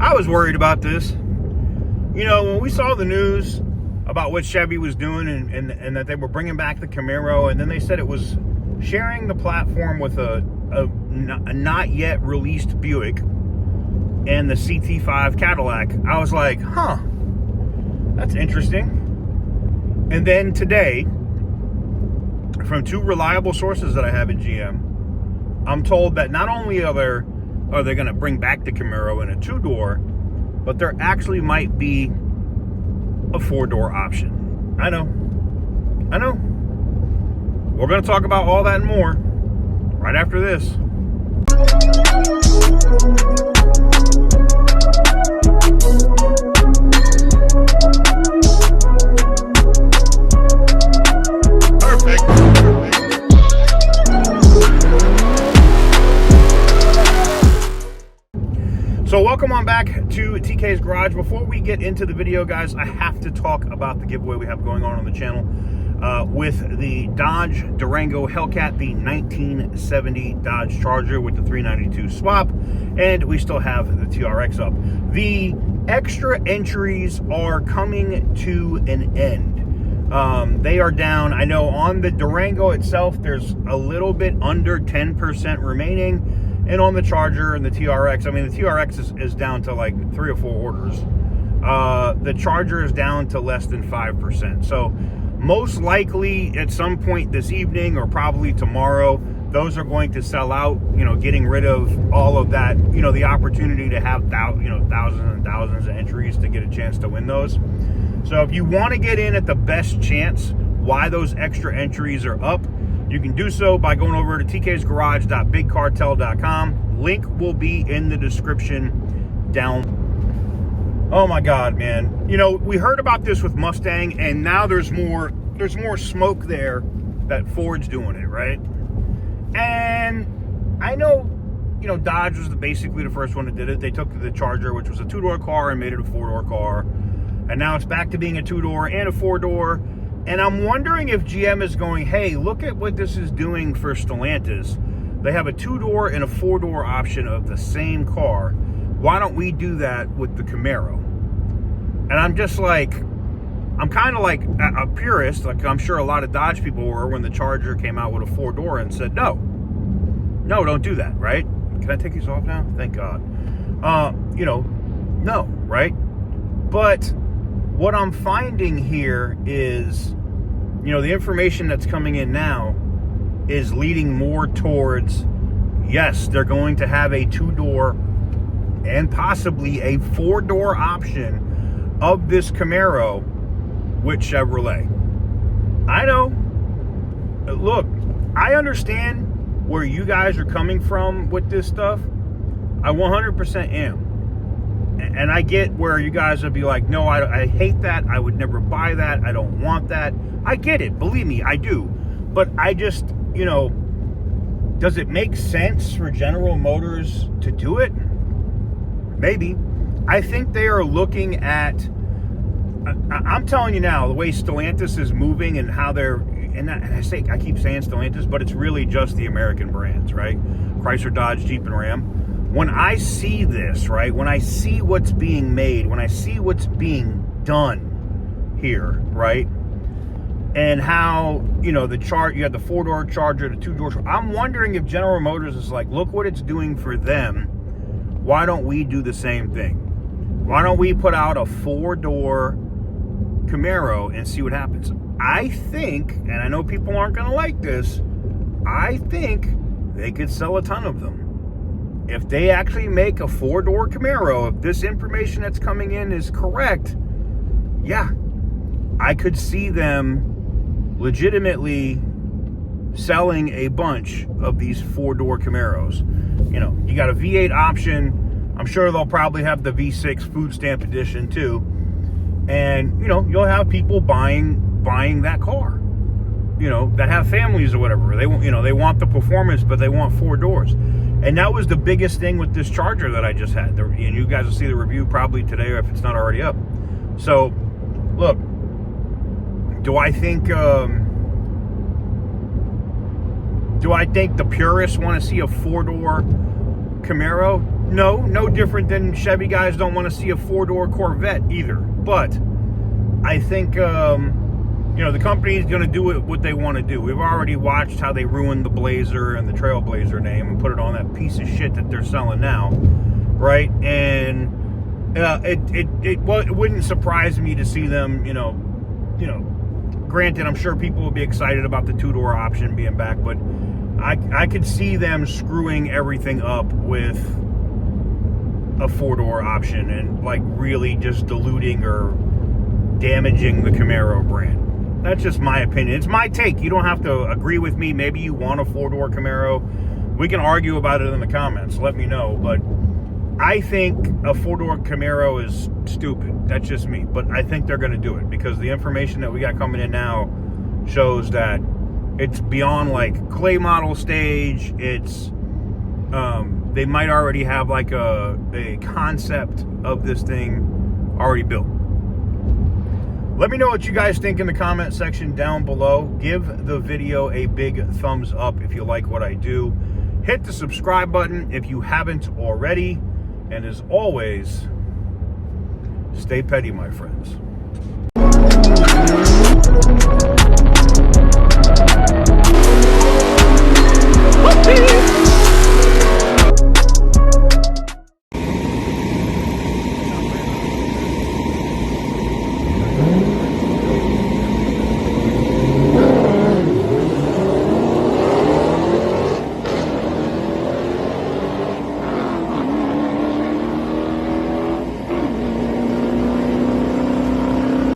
I was worried about this. You know, when we saw the news about what Chevy was doing and that they were bringing back the Camaro, and then they said it was sharing the platform with a not yet released Buick and the CT5 Cadillac, I was like, huh, that's interesting. And then today, from two reliable sources that I have at GM, I'm told that not only are they going to bring back the Camaro in a two-door, but there actually might be a four-door option. I know. We're going to talk about all that and more right after this. So welcome on back to TK's Garage. Before we get into the video, guys, I have to talk about the giveaway we have going on the channel with the Dodge Durango Hellcat, the 1970 Dodge Charger with the 392 swap, and we still have the TRX up. The extra entries are coming to an end. They are down. I know on the Durango itself, there's a little bit under 10% remaining. And on the Charger and the TRX, I mean, the TRX is down to like 3 or 4 orders. The Charger is down to less than 5%. So most likely at some point this evening or probably tomorrow, those are going to sell out, you know, getting rid of all of that, you know, the opportunity to have, thousands and thousands of entries to get a chance to win those. So if you want to get in at the best chance, why those extra entries are up, you can do so by going over to tk'sgarage.bigcartel.com. Link will be in the description down. Oh my God, man. You know, we heard about this with Mustang, and now there's more smoke there that Ford's doing it, right? And I know, you know, Dodge was basically the first one that did it. They took the Charger, which was a 2-door car, and made it a 4-door car. And now it's back to being a 2-door and a 4-door. And I'm wondering if GM is going, hey, look at what this is doing for Stellantis. They have a 2-door and a 4-door option of the same car. Why don't we do that with the Camaro? And I'm just like, I'm kind of like a purist, like I'm sure a lot of Dodge people were when the Charger came out with a 4-door and said, no, don't do that, right? Can I take these off now? Thank God. You know, no, right? But what I'm finding here is, you know, the information that's coming in now is leading more towards, yes, they're going to have a 2-door and possibly a 4-door option of this Camaro with Chevrolet. I know. Look, I understand where you guys are coming from with this stuff. I 100% am. And I get where you guys would be like, no, I hate that. I would never buy that. I don't want that. I get it. Believe me, I do. But I just, you know, does it make sense for General Motors to do it? Maybe. I think they are looking at, I'm telling you now, the way Stellantis is moving and how they're, and I keep saying Stellantis, but it's really just the American brands, right? Chrysler, Dodge, Jeep, and Ram. When I see this, right, when I see what's being made, when I see what's being done here, right, and how, you know, you have the 4-door Charger, the 2-door, I'm wondering if General Motors is like, look what it's doing for them. Why don't we do the same thing? Why don't we put out a 4-door Camaro and see what happens? I think, and I know people aren't going to like this, I think they could sell a ton of them. If they actually make a 4-door Camaro, if this information that's coming in is correct, yeah, I could see them legitimately selling a bunch of these 4-door Camaros. You know, you got a V8 option. I'm sure they'll probably have the V6 food stamp edition too. And, you know, you'll have people buying that car, you know, that have families or whatever. They want, you know, they want the performance, but they want 4 doors. And that was the biggest thing with this Charger that I just had. And you guys will see the review probably today or if it's not already up. So, look, do I think the purists want to see a 4-door Camaro? no different than Chevy guys don't want to see a four-door Corvette either. But I think, the company's going to do what they want to do. We've already watched how they ruined the Blazer and the Trailblazer name and put it on that piece of shit that they're selling now, right? And it wouldn't surprise me to see them, granted, I'm sure people will be excited about the two-door option being back, but I could see them screwing everything up with a four-door option and like really just diluting or damaging the Camaro brand. That's just my opinion. It's my take. You don't have to agree with me. Maybe you want a four-door Camaro. We can argue about it in the comments. Let me know. But I think a four-door Camaro is stupid. That's just me. But I think they're going to do it because the information that we got coming in now shows that it's beyond like clay model stage. It's they might already have like a concept of this thing already built. Let me know what you guys think in the comment section down below. Give the video a big thumbs up if you like what I do. Hit the subscribe button if you haven't already. And as always, stay petty, my friends.